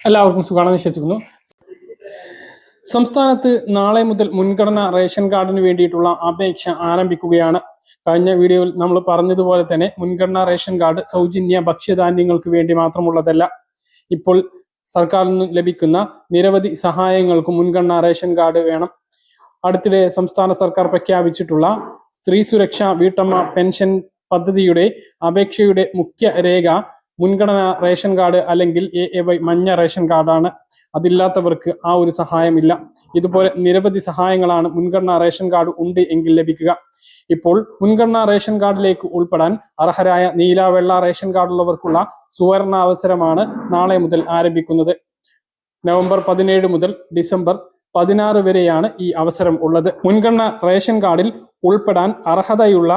എല്ലാവർക്കും സുഖാണെന്ന് വിശ്വസിക്കുന്നു. സംസ്ഥാനത്ത് നാളെ മുതൽ മുൻഗണനാ റേഷൻ കാർഡിന് വേണ്ടിയിട്ടുള്ള അപേക്ഷ ആരംഭിക്കുകയാണ്. കഴിഞ്ഞ വീഡിയോയിൽ നമ്മൾ പറഞ്ഞതുപോലെ തന്നെ മുൻഗണനാ റേഷൻ കാർഡ് സൗജന്യ ഭക്ഷ്യധാന്യങ്ങൾക്ക് വേണ്ടി മാത്രമുള്ളതല്ല. ഇപ്പോൾ സർക്കാരിൽ നിന്ന് ലഭിക്കുന്ന നിരവധി സഹായങ്ങൾക്ക് മുൻഗണനാ റേഷൻ കാർഡ് വേണം. അടുത്തിടെ സംസ്ഥാന സർക്കാർ പ്രഖ്യാപിച്ചിട്ടുള്ള സ്ത്രീ സുരക്ഷാ വീട്ടമ്മ പെൻഷൻ പദ്ധതിയുടെ അപേക്ഷയുടെ മുഖ്യ രേഖ മുൻഗണനാ റേഷൻ കാർഡ് അല്ലെങ്കിൽ AAY മഞ്ഞ റേഷൻ കാർഡാണ്. അതില്ലാത്തവർക്ക് ആ ഒരു സഹായമില്ല. ഇതുപോലെ നിരവധി സഹായങ്ങളാണ് മുൻഗണനാ റേഷൻ കാർഡ് ഉണ്ട് എങ്കിൽ ലഭിക്കുക. ഇപ്പോൾ മുൻഗണനാ റേഷൻ കാർഡിലേക്ക് ഉൾപ്പെടാൻ അർഹരായ നീല വെള്ള റേഷൻ കാർഡുള്ളവർക്കുള്ള സുവർണ അവസരമാണ് നാളെ മുതൽ ആരംഭിക്കുന്നത്. നവംബർ 17 മുതൽ ഡിസംബർ 16 വരെയാണ് ഈ അവസരം ഉള്ളത്. മുൻഗണനാ റേഷൻ കാർഡിൽ ഉൾപ്പെടാൻ അർഹതയുള്ള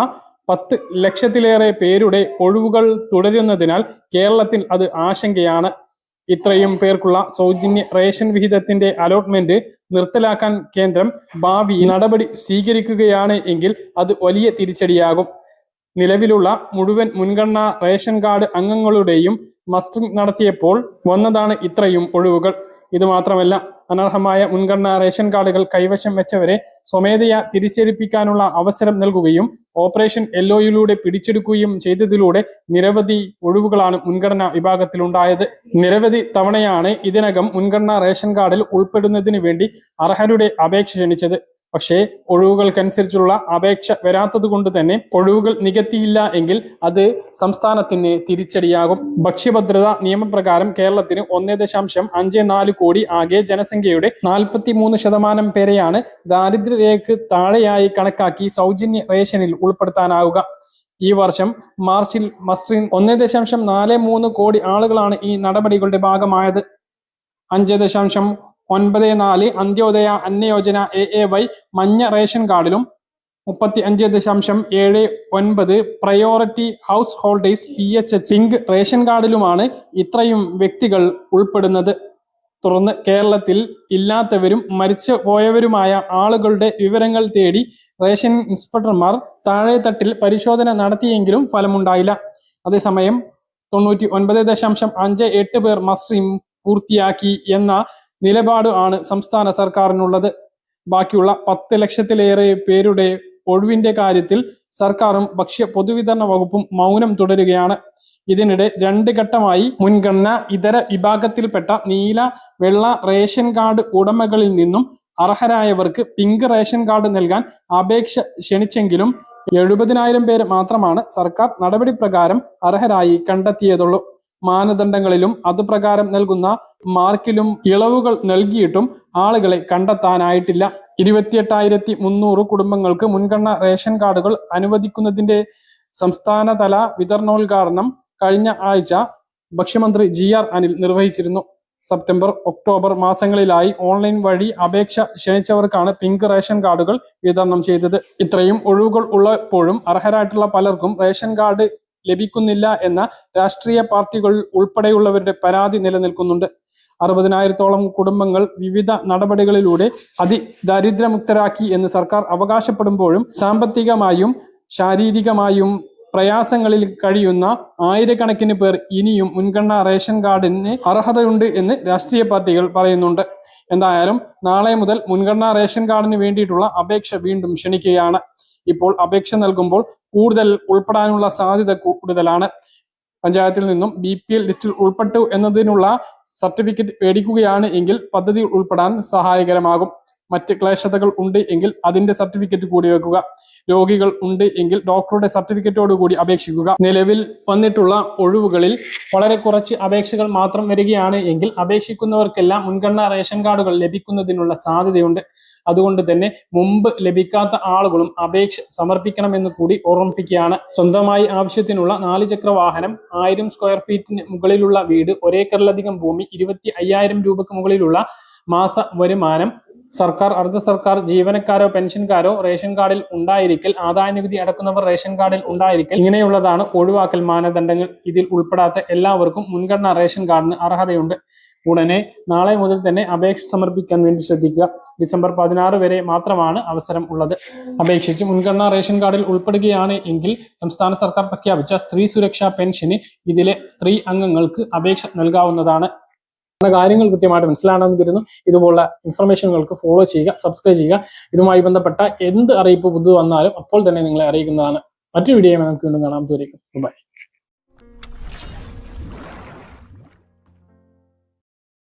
10 ലക്ഷത്തിലേറെ പേരുടെ ഒഴിവുകൾ തുടരുന്നതിനാൽ കേരളത്തിൽ അത് ആശങ്കയാണ്. ഇത്രയും പേർക്കുള്ള സൗജന്യ റേഷൻ വിഹിതത്തിന്റെ അലോട്ട്മെന്റ് നിർത്തലാക്കാൻ കേന്ദ്രം ഭാവി നടപടി സ്വീകരിക്കുകയാണ് എങ്കിൽ അത് വലിയ തിരിച്ചടിയാകും. നിലവിലുള്ള മുഴുവൻ മുൻഗണനാ റേഷൻ കാർഡ് അംഗങ്ങളുടെയും മസ്റ്ററിംഗ് നടത്തിയപ്പോൾ വന്നതാണ് ഇത്രയും ഒഴിവുകൾ. ഇത് മാത്രമല്ല, അനർഹമായ മുൻഗണനാ റേഷൻ കാർഡുകൾ കൈവശം വെച്ചവരെ സ്വമേധയാ തിരിച്ചേൽപ്പിക്കാനുള്ള അവസരം നൽകുകയും ഓപ്പറേഷൻ യെല്ലോയിലൂടെ പിടിച്ചെടുക്കുകയും ചെയ്തതിലൂടെ നിരവധി ഒഴിവുകളാണ് മുൻഗണനാ വിഭാഗത്തിൽ ഉണ്ടായത്. നിരവധി തവണയാണ് ഇതിനകം മുൻഗണനാ റേഷൻ കാർഡിൽ ഉൾപ്പെടുന്നതിന് വേണ്ടി അർഹരുടെ അപേക്ഷ ക്ഷണിച്ചത്. പക്ഷേ ഒഴിവുകൾക്കനുസരിച്ചുള്ള അപേക്ഷ വരാത്തത് കൊണ്ട് തന്നെ ഒഴിവുകൾ നികത്തിയില്ല എങ്കിൽ അത് സംസ്ഥാനത്തിന് തിരിച്ചടിയാകും. ഭക്ഷ്യഭദ്രതാ നിയമപ്രകാരം കേരളത്തിന് 1.54 കോടി ആകെ ജനസംഖ്യയുടെ 43% പേരെയാണ് ദാരിദ്ര്യരേഖയ്ക്ക് താഴെയായി കണക്കാക്കി സൗജന്യ റേഷനിൽ ഉൾപ്പെടുത്താനാവുക. ഈ വർഷം മാർച്ചിൽ മസ്റ്ററിംഗ് 1.43 കോടി ആളുകളാണ് ഈ നടപടികളുടെ ഭാഗമായത്. 5.94 അന്ത്യോദയ അന്നയോജന AAY മഞ്ഞ റേഷൻ കാർഡിലും 35.79 priority house holders PHH pink ration കാർഡിലുമാണ് ഇത്രയും വ്യക്തികൾ ഉൾപ്പെടുന്നത്. തുടർന്ന് കേരളത്തിൽ ഇല്ലാത്തവരും മരിച്ചു പോയവരുമായ ആളുകളുടെ വിവരങ്ങൾ തേടി റേഷൻ ഇൻസ്പെക്ടർമാർ താഴെത്തട്ടിൽ പരിശോധന നടത്തിയെങ്കിലും ഫലമുണ്ടായില്ല. അതേസമയം 99.58 പേർ മസ്റ്ററിംഗ് പൂർത്തിയാക്കി എന്ന നിലപാട് ആണ് സംസ്ഥാന സർക്കാരിനുള്ളത്. ബാക്കിയുള്ള 10 ലക്ഷത്തിലേറെ പേരുടെ ഒഴിവിന്റെ കാര്യത്തിൽ സർക്കാരും ഭക്ഷ്യ പൊതുവിതരണ വകുപ്പും മൗനം തുടരുകയാണ്. ഇതിനിടെ 2 ഘട്ടമായി മുൻഗണന ഇതര വിഭാഗത്തിൽപ്പെട്ട നീല വെള്ള റേഷൻ കാർഡ് ഉടമകളിൽ നിന്നും അർഹരായവർക്ക് പിങ്ക് റേഷൻ കാർഡ് നൽകാൻ അപേക്ഷ ക്ഷണിച്ചെങ്കിലും 70,000 പേര് മാത്രമാണ് സർക്കാർ നടപടി പ്രകാരം അർഹരായി കണ്ടെത്തിയതുള്ളൂ. മാനദണ്ഡങ്ങളിലും അതുപ്രകാരം നൽകുന്ന മാർക്കിലും ഇളവുകൾ നൽകിയിട്ടും ആളുകളെ കണ്ടെത്താനായിട്ടില്ല. 28,300 കുടുംബങ്ങൾക്ക് മുൻഗണനാ റേഷൻ കാർഡുകൾ അനുവദിക്കുന്നതിന്റെ സംസ്ഥാനതല വിതരണോദ്ഘാടനം കഴിഞ്ഞ ആഴ്ച ഭക്ഷ്യമന്ത്രി GR അനിൽ നിർവഹിച്ചിരുന്നു. സെപ്റ്റംബർ ഒക്ടോബർ മാസങ്ങളിലായി ഓൺലൈൻ വഴി അപേക്ഷ ക്ഷണിച്ചവർക്കാണ് പിങ്ക് റേഷൻ കാർഡുകൾ വിതരണം ചെയ്തത്. ഇത്രയും ഒഴിവുകൾ ഉള്ളപ്പോഴും അർഹരായിട്ടുള്ള പലർക്കും റേഷൻ കാർഡ് ലഭിക്കുന്നില്ല എന്ന രാഷ്ട്രീയ പാർട്ടികൾ ഉൾപ്പെടെയുള്ളവരുടെ പരാതി നിലനിൽക്കുന്നുണ്ട്. 60,000-ഓളം കുടുംബങ്ങൾ വിവിധ നടപടികളിലൂടെ അതിദാരിദ്ര്യമുക്തരാക്കി എന്ന് സർക്കാർ അവകാശപ്പെടുമ്പോഴും സാമ്പത്തികമായും ശാരീരികമായും പ്രയാസങ്ങളിൽ കഴിയുന്ന ആയിരക്കണക്കിന് പേർ ഇനിയും മുൻഗണനാ റേഷൻ കാർഡിന് അർഹതയുണ്ട് എന്ന് രാഷ്ട്രീയ പാർട്ടികൾ പറയുന്നുണ്ട്. എന്തായാലും നാളെ മുതൽ മുൻഗണനാ റേഷൻ കാർഡിന് വേണ്ടിയിട്ടുള്ള അപേക്ഷ വീണ്ടും ക്ഷണിക്കുകയാണ്. ഇപ്പോൾ അപേക്ഷ നൽകുമ്പോൾ കൂടുതൽ ഉൾപ്പെടാനുള്ള സാധ്യത കൂടുതലാണ്. പഞ്ചായത്തിൽ നിന്നും BPL ലിസ്റ്റിൽ ഉൾപ്പെട്ടു എന്നതിനുള്ള സർട്ടിഫിക്കറ്റ് മേടിക്കുകയാണ് എങ്കിൽ പദ്ധതി ഉൾപ്പെടാൻ സഹായകരമാകും. മറ്റ് ക്ലേശതകൾ ഉണ്ട് എങ്കിൽ അതിന്റെ സർട്ടിഫിക്കറ്റ് കൂടി വെക്കുക. രോഗികൾ ഉണ്ട് എങ്കിൽ ഡോക്ടറുടെ സർട്ടിഫിക്കറ്റോട് കൂടി അപേക്ഷിക്കുക. നിലവിൽ വന്നിട്ടുള്ള ഒഴിവുകളിൽ വളരെ കുറച്ച് അപേക്ഷകൾ മാത്രം വരികയാണ് എങ്കിൽ അപേക്ഷിക്കുന്നവർക്കെല്ലാം മുൻഗണനാ റേഷൻ കാർഡുകൾ ലഭിക്കുന്നതിനുള്ള സാധ്യതയുണ്ട്. അതുകൊണ്ട് തന്നെ മുമ്പ് ലഭിക്കാത്ത ആളുകളും അപേക്ഷ സമർപ്പിക്കണമെന്ന് കൂടി ഓർമ്മിപ്പിക്കുകയാണ്. സ്വന്തമായി ആവശ്യത്തിനുള്ള 4 ചക്ര വാഹനം, 1000 സ്ക്വയർ ഫീറ്റിന് മുകളിലുള്ള വീട്, 1 ഏക്കറിലധികം ഭൂമി, 25,000 രൂപയ്ക്ക് മുകളിലുള്ള മാസ വരുമാനം, സർക്കാർ അർദ്ധ സർക്കാർ ജീവനക്കാരോ പെൻഷൻകാരോ റേഷൻ കാർഡിൽ ഉണ്ടായിരിക്കൽ, ആദായനികുതി അടക്കുന്നവർ റേഷൻ കാർഡിൽ ഉണ്ടായിരിക്കൽ, ഇങ്ങനെയുള്ളതാണ് ഒഴിവാക്കൽ മാനദണ്ഡങ്ങൾ. ഇതിൽ ഉൾപ്പെടാത്ത എല്ലാവർക്കും മുൻഗണനാ റേഷൻ കാർഡിന് അർഹതയുണ്ട്. ഉടനെ നാളെ മുതൽ തന്നെ അപേക്ഷ സമർപ്പിക്കാൻ വേണ്ടി ശ്രദ്ധിക്കുക. ഡിസംബർ 16 വരെ മാത്രമാണ് അവസരം ഉള്ളത്. അപേക്ഷിച്ച് മുൻഗണനാ റേഷൻ കാർഡിൽ ഉൾപ്പെടുകയാണ് എങ്കിൽ സംസ്ഥാന സർക്കാർ പ്രഖ്യാപിച്ച സ്ത്രീ സുരക്ഷാ പെൻഷന് ഇതിലെ സ്ത്രീ അംഗങ്ങൾക്ക് അപേക്ഷ നൽകാവുന്നതാണ്. കാര്യങ്ങൾ കൃത്യമായിട്ട് മനസ്സിലാണെന്ന് കരുതുന്നു. ഇതുപോലുള്ള ഇൻഫർമേഷനുകൾക്ക് ഫോളോ ചെയ്യുക, സബ്സ്ക്രൈബ് ചെയ്യുക. ഇതുമായി ബന്ധപ്പെട്ട എന്ത് അറിയിപ്പ് പുതു വന്നാലും അപ്പോൾ തന്നെ നിങ്ങളെ അറിയിക്കുന്നതാണ്. മറ്റൊരു വീഡിയോ നമുക്ക് വീണ്ടും കാണാം. ബൈ.